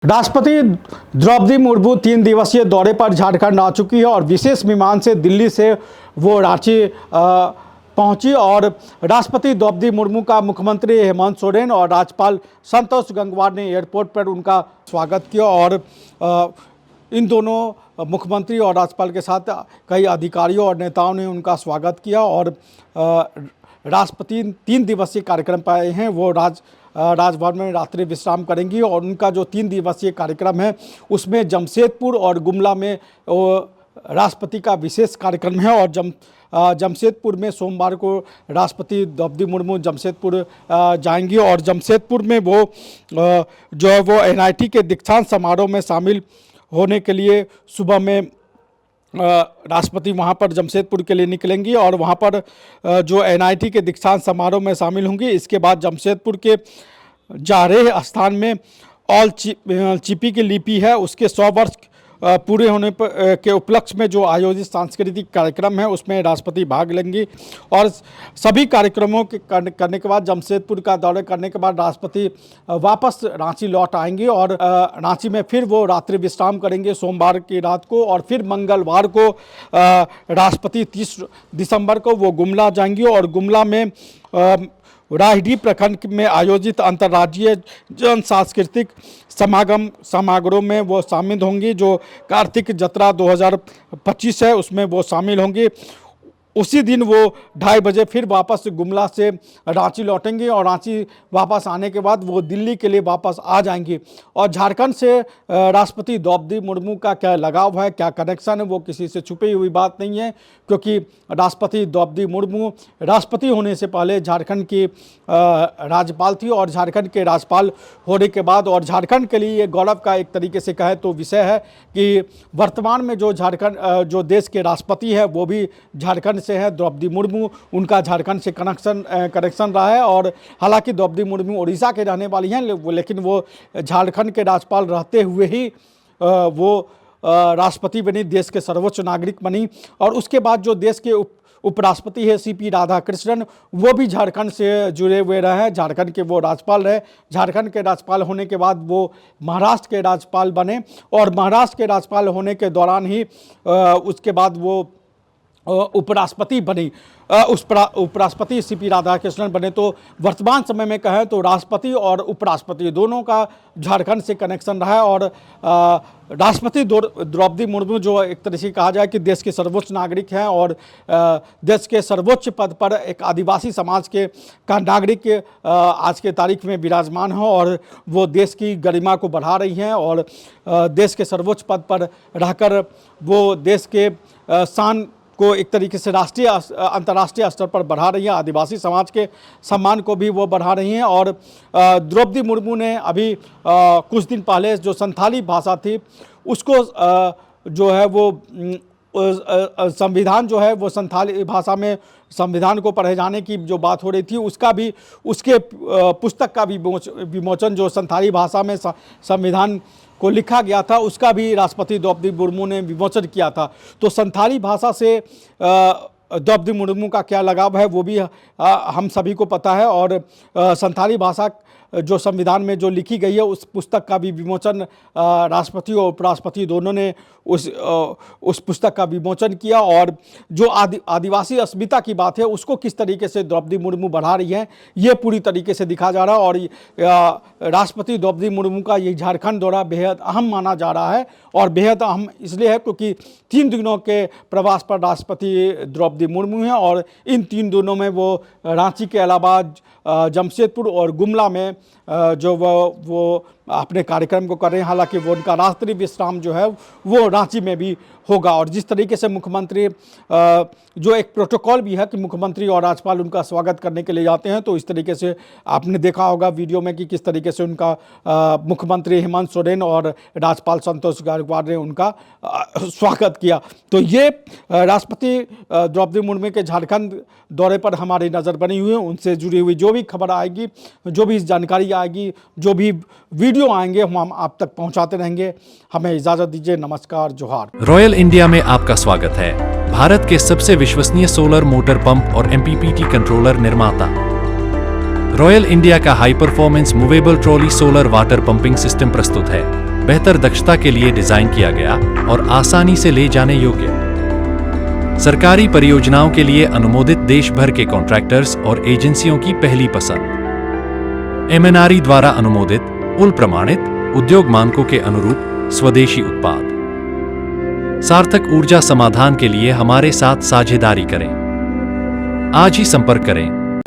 राष्ट्रपति द्रौपदी मुर्मू 3 दिवसीय दौरे पर झारखंड आ चुकी है और विशेष विमान से दिल्ली से वो रांची पहुंची और राष्ट्रपति द्रौपदी मुर्मू का मुख्यमंत्री हेमंत सोरेन और राज्यपाल संतोष गंगवार ने एयरपोर्ट पर उनका स्वागत किया और इन दोनों मुख्यमंत्री और राज्यपाल के साथ कई अधिकारियों और नेताओं ने उनका स्वागत किया और राष्ट्रपति 3 दिवसीय कार्यक्रम पर आए हैं। वो राजभवन में रात्रि विश्राम करेंगी और उनका जो 3 दिवसीय कार्यक्रम है उसमें जमशेदपुर और गुमला में राष्ट्रपति का विशेष कार्यक्रम है और जमशेदपुर में सोमवार को राष्ट्रपति द्रौपदी मुर्मू जमशेदपुर जाएंगी और जमशेदपुर में वो जो है वो NIT के दीक्षांत समारोह में शामिल होने के लिए सुबह में राष्ट्रपति वहां पर जमशेदपुर के लिए निकलेंगी और वहां पर जो NIT के दीक्षांत समारोह में शामिल होंगी। इसके बाद जमशेदपुर के जारेह स्थान में ऑल चिपी की लिपि है उसके 100 वर्ष पूरे होने के उपलक्ष्य में जो आयोजित सांस्कृतिक कार्यक्रम है उसमें राष्ट्रपति भाग लेंगी और सभी कार्यक्रमों के करने के बाद जमशेदपुर का दौरा करने के बाद राष्ट्रपति वापस रांची लौट आएंगे और रांची में फिर वो रात्रि विश्राम करेंगे सोमवार की रात को और फिर मंगलवार को राष्ट्रपति 30 दिसंबर को वो गुमला जाएंगी और गुमला में राहडीह प्रखंड में आयोजित अंतर्राज्यीय जन सांस्कृतिक समारोह में वो शामिल होंगी। जो कार्तिक जत्रा 2025 है उसमें वो शामिल होंगी। उसी दिन वो 2:30 बजे फिर वापस गुमला से रांची लौटेंगे और रांची वापस आने के बाद वो दिल्ली के लिए वापस आ जाएंगी। और झारखंड से राष्ट्रपति द्रौपदी मुर्मू का क्या लगाव है, क्या कनेक्शन है, वो किसी से छुपी हुई बात नहीं है क्योंकि राष्ट्रपति द्रौपदी मुर्मू राष्ट्रपति होने से पहले झारखंड की राज्यपाल थी और झारखंड के राज्यपाल होने के बाद और झारखंड के लिए ये गौरव का एक तरीके से कहे तो विषय है कि वर्तमान में जो झारखंड जो देश के राष्ट्रपति है वो भी झारखंड से है। द्रौपदी मुर्मू उनका झारखंड से कनेक्शन रहा है और हालांकि द्रौपदी मुर्मू उड़ीसा के रहने वाली हैं लेकिन वो झारखंड के राज्यपाल रहते हुए ही वो राष्ट्रपति बनी, देश के सर्वोच्च नागरिक बनी। और उसके बाद जो देश के उपराष्ट्रपति है CP राधाकृष्णन वो भी झारखंड से जुड़े हुए रहे हैं, झारखंड के वो राज्यपाल रहे। झारखंड के राज्यपाल होने के बाद वो महाराष्ट्र के राज्यपाल बने और महाराष्ट्र के राज्यपाल होने के दौरान ही उसके बाद वो उपराष्ट्रपति बनी, उपराष्ट्रपति CP राधाकृष्णन बने। तो वर्तमान समय में कहें तो राष्ट्रपति और उपराष्ट्रपति दोनों का झारखंड से कनेक्शन रहा है और राष्ट्रपति द्रौपदी मुर्मू जो एक तरह से कहा जाए कि देश के सर्वोच्च नागरिक हैं और देश के सर्वोच्च पद पर एक आदिवासी समाज का नागरिक आज के तारीख में विराजमान हो और वो देश की गरिमा को बढ़ा रही हैं और देश के सर्वोच्च पद पर रहकर वो देश के शान को एक तरीके से राष्ट्रीय अंतर्राष्ट्रीय स्तर पर बढ़ा रही हैं, आदिवासी समाज के सम्मान को भी वो बढ़ा रही हैं। और द्रौपदी मुर्मू ने अभी कुछ दिन पहले जो संथाली भाषा थी उसको जो है वो संविधान जो है वो संथाली भाषा में संविधान को पढ़े जाने की जो बात हो रही थी उसका भी उसके पुस्तक का भी विमोचन जो संथाली भाषा में संविधान को लिखा गया था उसका भी राष्ट्रपति द्रौपदी मुर्मू ने विमोचन किया था। तो संथाली भाषा से द्रौपदी मुर्मू का क्या लगाव है वो भी हम सभी को पता है और संथाली भाषा जो संविधान में जो लिखी गई है उस पुस्तक का भी विमोचन राष्ट्रपति और उपराष्ट्रपति दोनों ने उस पुस्तक का विमोचन किया। और जो आदिवासी अस्मिता की बात है उसको किस तरीके से द्रौपदी मुर्मू बढ़ा रही है ये पूरी तरीके से दिखा जा रहा है और राष्ट्रपति द्रौपदी मुर्मू का ये झारखंड दौरा बेहद अहम माना जा रहा है और बेहद अहम इसलिए है क्योंकि 3 दिनों के प्रवास पर राष्ट्रपति द्रौपदी मुर्मू हैं और इन 3 दिनों में वो रांची के अलावा जमशेदपुर और गुमला में जो वो अपने कार्यक्रम को कर रहे हैं। हालांकि वो उनका रात्रि विश्राम जो है वो रांची में भी होगा और जिस तरीके से मुख्यमंत्री जो एक प्रोटोकॉल भी है कि मुख्यमंत्री और राज्यपाल उनका स्वागत करने के लिए जाते हैं तो इस तरीके से आपने देखा होगा वीडियो में कि किस तरीके से उनका मुख्यमंत्री हेमंत सोरेन और राज्यपाल संतोष गंगवार ने उनका स्वागत किया। तो ये राष्ट्रपति द्रौपदी मुर्मू के झारखंड दौरे पर हमारी नज़र बनी हुई है। उनसे जुड़ी हुई जो भी खबर आएगी, जो भी जानकारी आएगी, जो भी वीडियो आएंगे हम आप तक पहुंचाते रहेंगे। हमें इजाज़त दीजिए। नमस्कार, जोहार। रॉयल इंडिया में आपका स्वागत है। भारत के सबसे विश्वसनीय सोलर मोटर पंप और MPPT कंट्रोलर निर्माता रॉयल इंडिया का high performance movable trolley solar water pumping system प्रस्तुत है। बेहतर दक्षता के लिए डिजाइन किया गया और आसानी से ले जाने योग्य। सरकारी परियोजनाओं के लिए अनुमोदित देश भर के कॉन्ट्रैक्टर्स और एजेंसियों की पहली पसंद। MNRE द्वारा अनुमोदित, उल प्रमाणित, उद्योग मानकों के अनुरूप स्वदेशी उत्पाद। सार्थक ऊर्जा समाधान के लिए हमारे साथ साझेदारी करें। आज ही संपर्क करें।